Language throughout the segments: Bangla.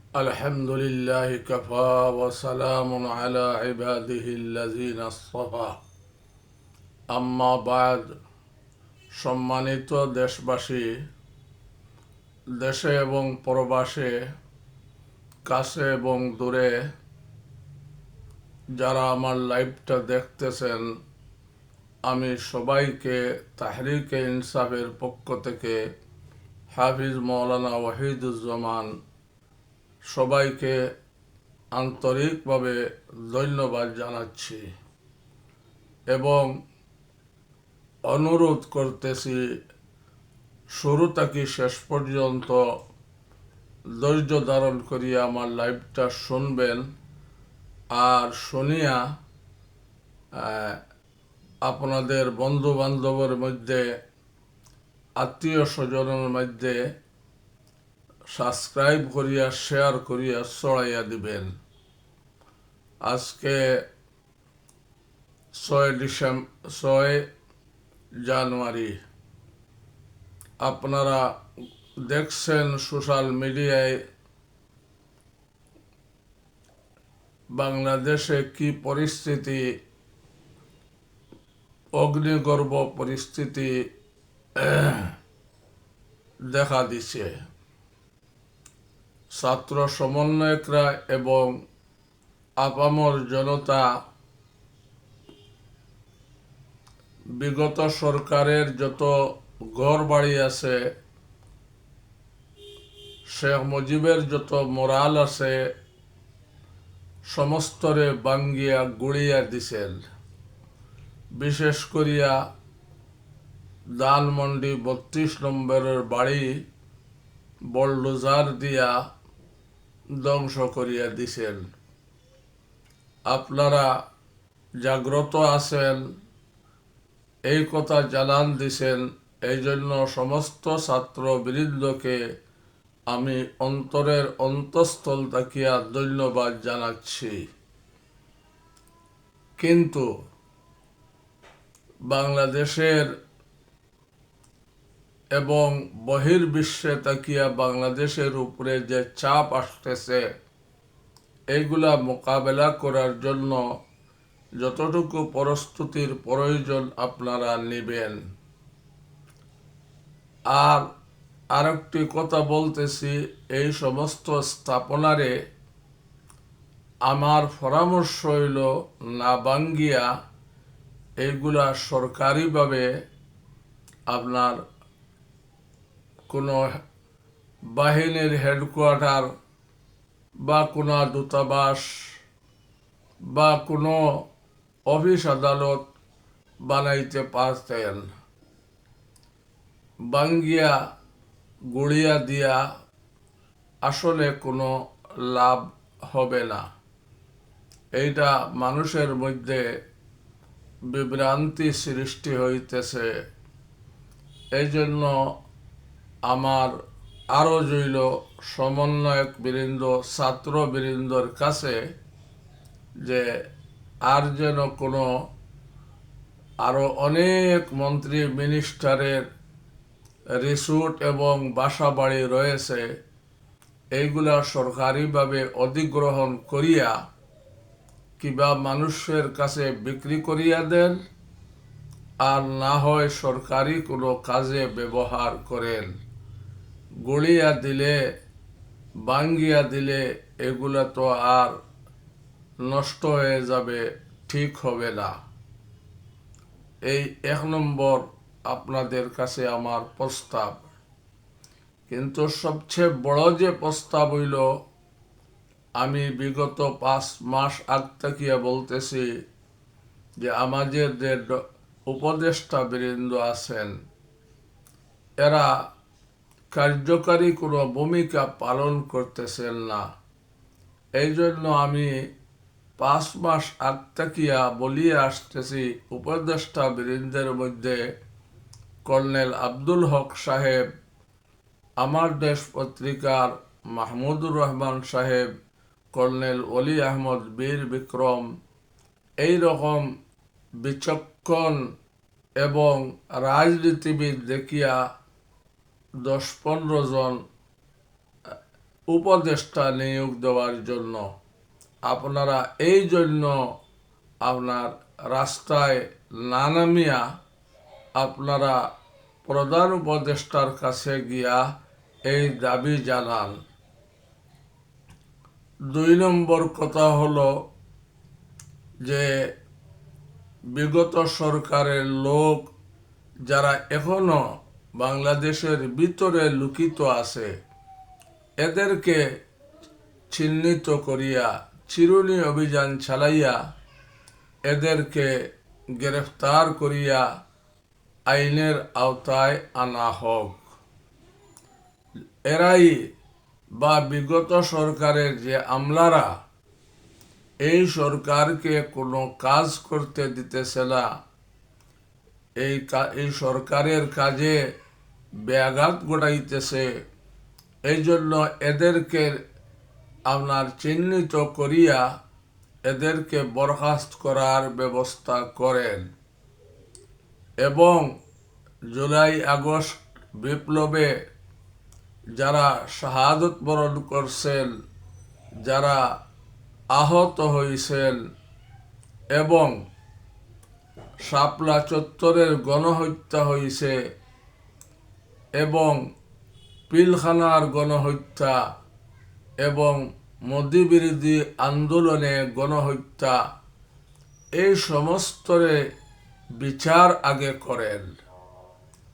الحمد لله كفى وسلام على عباده الذين اصطفى أما بعد সম্মানিত দেশবাসী, দেশে এবং প্রবাসে, কাছে এবং দূরে যারা আমার লাইভটা দেখতেছেন, আমি সবাইকে তাহরিকে ইনসাফের পক্ষ থেকে হাফিজ মৌলানা ওয়াহিদুজ্জামান সবাইকে আন্তরিকভাবে ধন্যবাদ জানাচ্ছি এবং অনুরোধ করতেছি শুরু থেকে শেষ পর্যন্ত ধৈর্য ধারণ করিয়া আমার লাইভটা শুনবেন আর শুনিয়া আপনাদের বন্ধু বান্ধবের মধ্যে, আত্মীয় স্বজনের মধ্যে সাবস্ক্রাইব করিয়া শেয়ার করিয়া ছড়াইয়া দিবেন। আজকে 6 জানুয়ারি, আপনারা দেখছেন সোশ্যাল মিডিয়ায় বাংলাদেশে কি পরিস্থিতি, অগ্নিগর্ভ পরিস্থিতি দেখা দিছে। ছাত্র সমন্বয়করা এবং আপামর জনতা বিগত সরকারের যত ঘর বাড়ি আছে, শেখ মুজিবের যত মোরাল আছে, সমস্তরে বাঙ্গিয়া গুড়িয়া দিছেন। বিশেষ করিয়া ধানমন্ডি 32 নম্বরের বাড়ি বলডোজার দিয়া ধ্বংস করিয়া দিছেন। আপনারা জাগ্রত আছেন, এই কথা জানান দিছেন। এই জন্য সমস্ত ছাত্রবৃন্দকে আমি অন্তরের অন্তঃস্থল থাকিয়া ধন্যবাদ জানাচ্ছি। কিন্তু বাংলাদেশের এবং বহির্বিশ্বে তাকিয়া বাংলাদেশের উপরে যে চাপ আসতেছে, এইগুলা মোকাবেলা করার জন্য যতটুকু প্রস্তুতির প্রয়োজন আপনারা নেবেন। আর আরেকটি কথা বলতেছি, এই সমস্ত স্থাপনারে আমার পরামর্শ হইল না ভাঙ্গিয়া এইগুলা সরকারিভাবে আপনার কোনো বাহিনীর হেডকোয়ার্টার বা কোনো দূতাবাস বা কোনো অফিস আদালত বানাইতে পারতেন। ভাঙ্গিয়া গুড়িয়া দিয়া আসলে কোনো লাভ হবে না। এইটা মানুষের মধ্যে বিভ্রান্তি সৃষ্টি হইতেছে। এই জন্য আমার আরও জইল সমন্বয়ক বৃন্দ, ছাত্রবৃন্দর কাছে যে আর যেন কোনো আরও অনেক মন্ত্রী মিনিস্টারের রিসোর্ট এবং বাসা বাড়ি রয়েছে, এইগুলা সরকারিভাবে অধিগ্রহণ করিয়া কিবা মানুষের কাছে বিক্রি করিয়া দেন, আর না হয় সরকারি কোনো কাজে ব্যবহার করেন। গড়িয়া দিলে, ভাঙ্গিয়া দিলে এগুলা তো আর নষ্ট হয়ে যাবে, ঠিক হবে না। এই 1 নম্বর আপনাদের কাছে আমার প্রস্তাব। কিন্তু সবচেয়ে বড় যে প্রস্তাব হইল, আমি বিগত 5 মাস আগ থাকিয়া বলতেছি যে আমাদের যে উপদেষ্টা বৃন্দ আছেন, এরা কার্যকারী কোনো ভূমিকা পালন করতেছেন না। এই জন্য আমি 5 মাস আগ থাকিয়া বলিয়া আসতেছি, উপদেষ্টা বৃন্দের মধ্যে কর্নেল আব্দুল হক সাহেব, আমার দেশ পত্রিকার মাহমুদুর রহমান সাহেব, কর্নেল অলি আহমদ বীর বিক্রম, এই রকম বিচক্ষণ এবং রাজনীতিবিদ দেখিয়া 10-15 জন উপদেষ্টা নিয়োগ দেওয়ার জন্য। আপনারা এই জন্য আপনার রাস্তায় না নামিয়া আপনারা প্রধান উপদেষ্টার কাছে গিয়া এই দাবি জানান। 2 নম্বর কথা হলো যে বিগত সরকারের লোক যারা এখনো বাংলাদেশের ভিতরে লুকিত আছে, এদেরকে চিহ্নিত করিয়া চিরুনি অভিযান চালাইয়া এদেরকে গ্রেফতার করিয়া আইনের আওতায় আনা হোক। এরাই বা বিগত সরকারের যে আমলারা এই সরকারকে কোনো কাজ করতে দিতেছে না, এই সরকারের কাজে ব্যাঘাত ঘটাইতেছে, এই জন্য এদেরকে আপনার চিহ্নিত করিয়া এদেরকে বরখাস্ত করার ব্যবস্থা করেন। এবং জুলাই আগস্ট বিপ্লবে যারা শাহাদত বরণ করছেন, যারা আহত হয়েছেন এবং শাপলা চত্বরের গণহত্যা হয়েছে এবং পিলখানার গণহত্যা এবং মোদি বিরোধী আন্দোলনে গণহত্যা, এই সমস্তরে বিচার আগে করেন।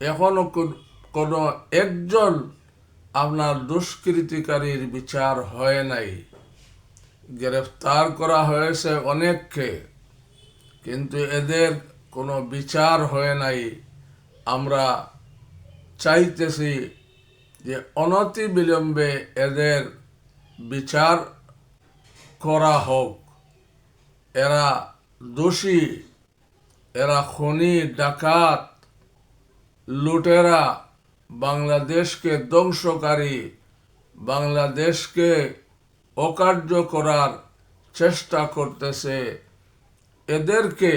এখনো কোনো একজন আপনার দুষ্কৃতিকারীর বিচার হয় নাই। গ্রেফতার করা হয়েছে অনেককে, কিন্তু এদের কোনো বিচার হয় নাই। আমরা চাইতেছি যে অনতি বিলম্বে এদের বিচার করা হোক। এরা দোষী, এরা খনি, ডাকাত, লুটেরা, বাংলাদেশকে ধ্বংসকারী, বাংলাদেশকে অকার্য করার চেষ্টা করতেছে। এদেরকে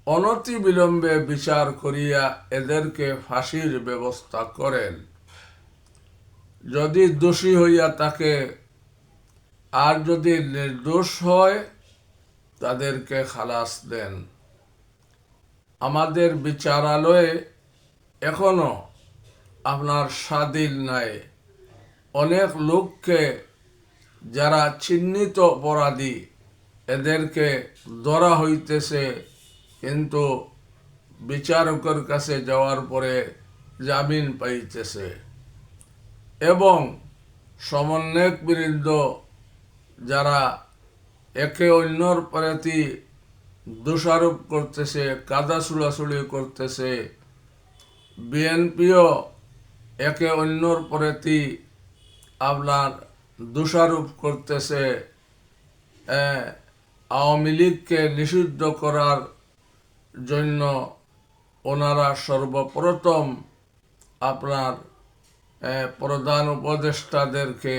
অনতি বিলম্বে বিচার করিয়া এদেরকে ফাঁসির ব্যবস্থা করেন। যদি দোষী হইয়া থাকে আর যদি নির্দোষ হয় তাদেরকে খালাস দেন। আমাদের বিচারালয়ে এখনো আপনার স্বাধীন নাই। অনেক লোককে যারা চিহ্নিত অপরাধী এদেরকে ধরা হইতেছে, কিন্তু বিচারকের কাছে যাওয়ার পরে জামিন পাইতেছে। এবং সমন্বয়ক বৃন্দ যারা একে অন্যর প্রতি দোষারোপ করতেছে, কাদা ছুড়াছুড়ি করতেছে, বিএনপিও একে অন্যর প্রতি আপনার দোষারোপ করতেছে। আওয়ামী লীগকে নিষিদ্ধ করার জন্য ওনারা সর্বপ্রথম আপনার প্রধান উপদেষ্টাদেরকে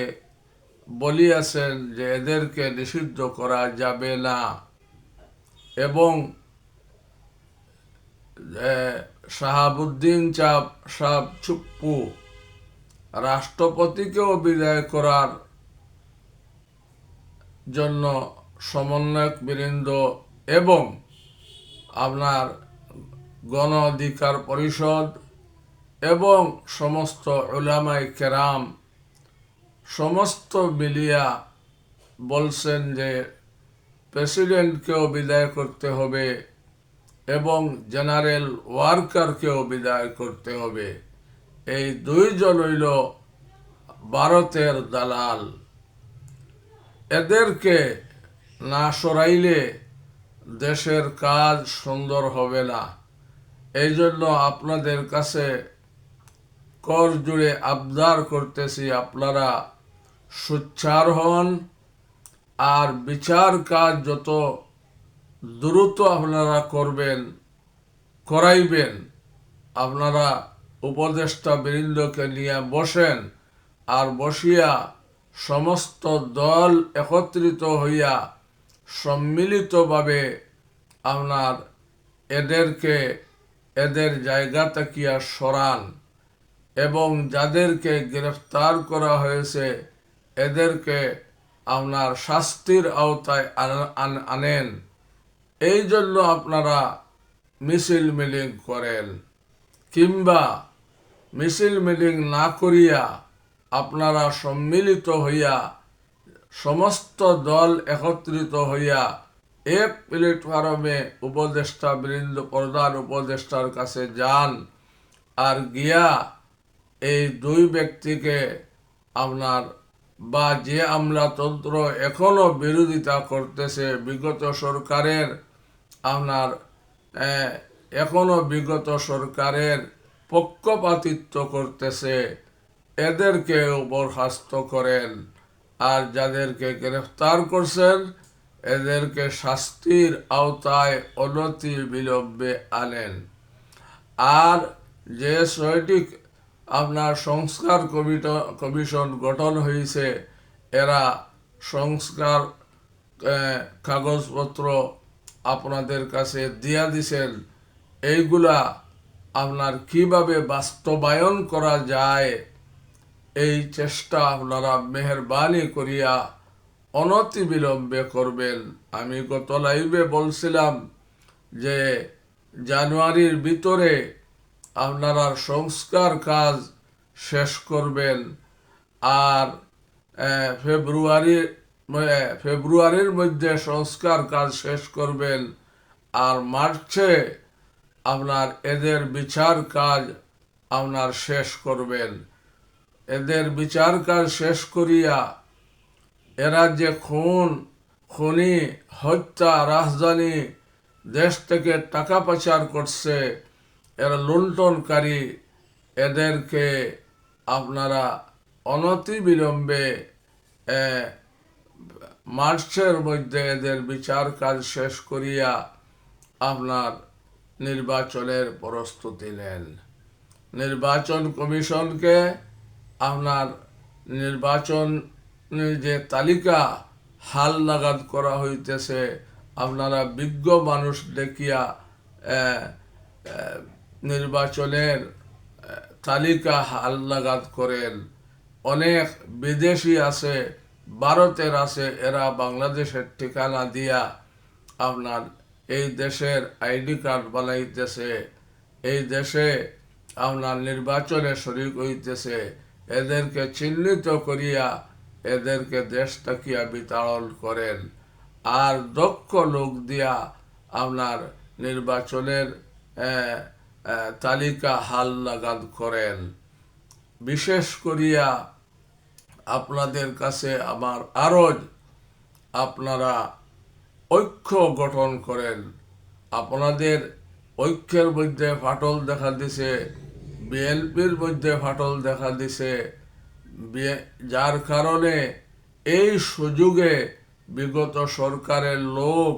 বলিয়াছেন যে এদেরকে নিষিদ্ধ করা যাবে না। এবং শাহাবুদ্দিন সাহেব চুপ্পু রাষ্ট্রপতিকেও বিদায় করার জন্য সমন্বয়ক বৃন্দ এবং আপনার গণ অধিকার পরিষদ এবং সমস্ত উলামায়ে কেরাম সমস্ত মিলিয়া বলছেন যে প্রেসিডেন্টকেও বিদায় করতে হবে এবং জেনারেল ওয়ার্কারকেও বিদায় করতে হবে। এই দুইজন হইল ভারতের দালাল। এদেরকে না সরাইলে দেশের কাজ সুন্দর হবে না। এই জন্য আপনাদের কাছে কর জুড়ে আবদার করতেছি, আপনারা সোচ্চার হন আর বিচার কাজ যত দ্রুত আপনারা করাইবেন। আপনারা উপদেষ্টা বৃন্দকে নিয়ে বসেন আর বসিয়া সমস্ত দল একত্রিত হইয়া সম্মিলিতভাবে আপনার এদেরকে এদের জায়গা থেকে সরান এবং যাদেরকে গ্রেফতার করা হয়েছে এদেরকে আপনার শাস্তির আওতায় আনেন। এই জন্য আপনারা মিছিল মিটিং করেন, কিংবা মিছিল মিটিং না করিয়া আপনারা সম্মিলিত হইয়া সমস্ত দল একত্রিত হইয়া এক প্ল্যাটফর্মে উপদেষ্টা বৃন্দ, প্রধান উপদেষ্টার কাছে যান, আর গিয়া এই দুই ব্যক্তিকে আপনার বা যে আমলাতন্ত্র এখনো বিরোধিতা করতেছে, বিগত সরকারের আপনার এখনো বিগত সরকারের পক্ষপাতিত্ব করতেছে, এদেরকে বরখাস্ত করেন। আর যাদেরকে গ্রেফতার করছেন এদেরকে শাস্তির আওতায় অনতি বিলম্বে আনেন। আর যে 6টি আপনার সংস্কার কমিশন গঠন হয়েছে, এরা সংস্কার কাগজপত্র আপনাদের কাছে দিয়া দিছেন। এইগুলা আপনার কিভাবে বাস্তবায়ন করা যায় এই চেষ্টা আপনারা মেহরবানি করিয়া অনতি বিলম্বে করবেন। আমি গত লাইভে বলছিলাম যে জানুয়ারির ভিতরে আপনারা সংস্কার কাজ শেষ করবেন, আর ফেব্রুয়ারির মধ্যে সংস্কার কাজ শেষ করবেন, আর মার্চে আপনার এদের বিচার কাজ আপনার শেষ করবেন। এদের বিচার কাজ শেষ করিয়া এরা যে খুনি, হত্যা, রাজধানী, দেশ থেকে টাকা পাচার করছে, এরা লুণ্ঠনকারী, এদেরকে আপনারা অনতি বিলম্বে মার্চের মধ্যে এদের বিচার কাজ শেষ করিয়া আপনার নির্বাচনের প্রস্তুতি নেন। নির্বাচন কমিশনকে আপনার নির্বাচন যে তালিকা হাল নাগাদ করা হইতেছে, আপনারা বিজ্ঞ মানুষ দেখিয়া নির্বাচনের তালিকা হাল নাগাদ করেন। অনেক বিদেশি আছে, ভারতের আছে, এরা বাংলাদেশের ঠিকানা দিয়া আপনার এই দেশের আইডি কার্ড বানাইতেছে, এই দেশে আপনার নির্বাচনে শরিক হইতেছে। এদেরকে চিহ্নিত করিয়া এদেরকে দেশ তাকিয়া বিতাড়ন করেন, আর দক্ষ লোক দিয়া আপনার নির্বাচনের তালিকা হাল নাগাদ করেন। বিশেষ করিয়া আপনাদের কাছে আমার আরজ, আপনারা ঐক্য গঠন করেন। আপনাদের ঐক্যের মধ্যে ফাটল দেখা দিছে, বিএনপির মধ্যে ফাটল দেখা দিছে, যার কারণে এই সুযোগে বিগত সরকারের লোক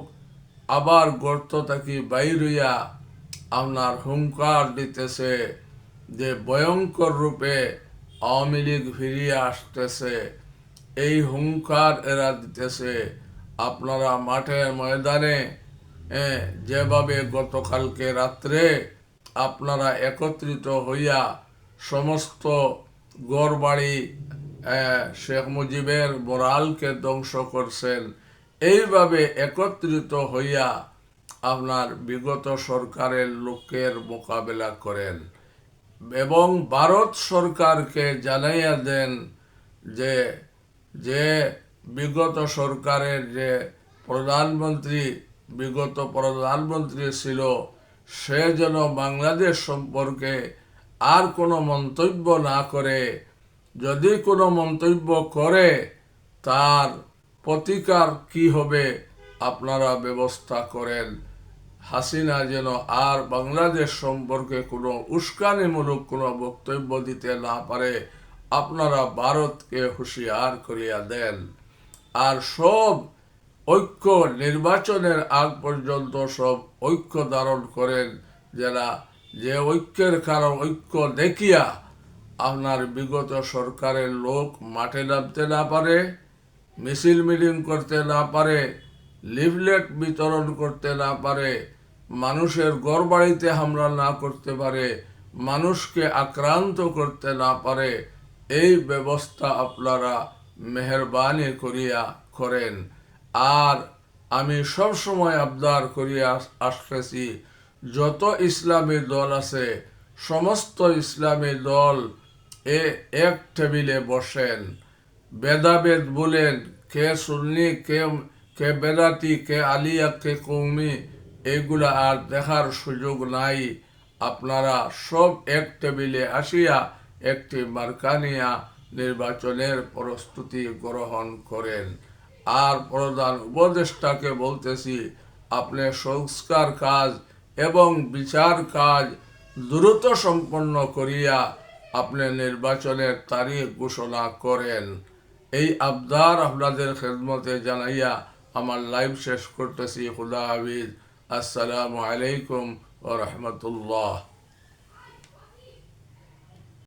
আবার গর্ত থাকি বাইর হইয়া আপনার হুঙ্কার দিতেছে যে ভয়ঙ্কর রূপে আওয়ামী লীগ ফিরিয়ে আসতেছে। এই হুঙ্কার এরা দিতেছে। আপনারা মাঠের ময়দানে যেভাবে গতকালকে রাত্রে আপনারা একত্রিত হইয়া সমস্ত গড়বাড়ি শেখ মুজিবের মোরালকে ধ্বংস করছেন, এইভাবে একত্রিত হইয়া আপনার বিগত সরকারের লোকের মোকাবেলা করেন, এবং ভারত সরকারকে জানাইয়া দেন যে যে বিগত সরকারের যে বিগত প্রধানমন্ত্রী ছিল, সে যেন বাংলাদেশ সম্পর্কে আর কোনো মন্তব্য না করে, যদি কোনো মন্তব্য করে তার প্রতিকার কি হবে আপনারা ব্যবস্থা করেন। হাসিনা যেন আর বাংলাদেশ সম্পর্কে কোনো উস্কানিমূলক কোনো বক্তব্য দিতে না পারে, আপনারা ভারতকে হুঁশিয়ার করিয়া দেন। আর সব ঐক্য নির্বাচনের আগ পর্যন্ত সব ঐক্য ধারণ করেন, যারা যে ঐক্যের কারণ ঐক্য দেখিয়া আপনার বিগত সরকারের লোক মাঠে নামতে না পারে, মিছিল মিটিং করতে না পারে, লিফলেট বিতরণ করতে না পারে, মানুষের ঘরবাড়িতে হামলা না করতে পারে, মানুষকে আক্রান্ত করতে না পারে, এই ব্যবস্থা আপনারা মেহরবানি করিয়া করেন। আর আমি সব সময় আবদার করিয়া আসতেছি, যত ইসলামী দল আছে সমস্ত ইসলামী দল এক টেবিলে বসেন, ভেদাভেদ বলেন, কে সুন্নি, কে বেদাতি, কে আলিয়া, কে কৌমি, এগুলা আর দেখার সুযোগ নাই। আপনারা সব এক টেবিলে আসিয়া একটি মার্কানিয়া নির্বাচনের প্রস্তুতি গ্রহণ করেন। আর প্রধান উপদেষ্টাকে বলতেছি, আপনি সংস্কার কাজ এবং বিচার কাজ দ্রুত সম্পন্ন করিয়া আপনি নির্বাচনের তারিখ ঘোষণা করেন। এই আবদার আপনাদের খেদমতে জানাইয়া আমার লাইভ শেষ করতেছি। খুদা হাফিজ। আসসালামু আলাইকুম ওয়া রাহমাতুল্লাহ।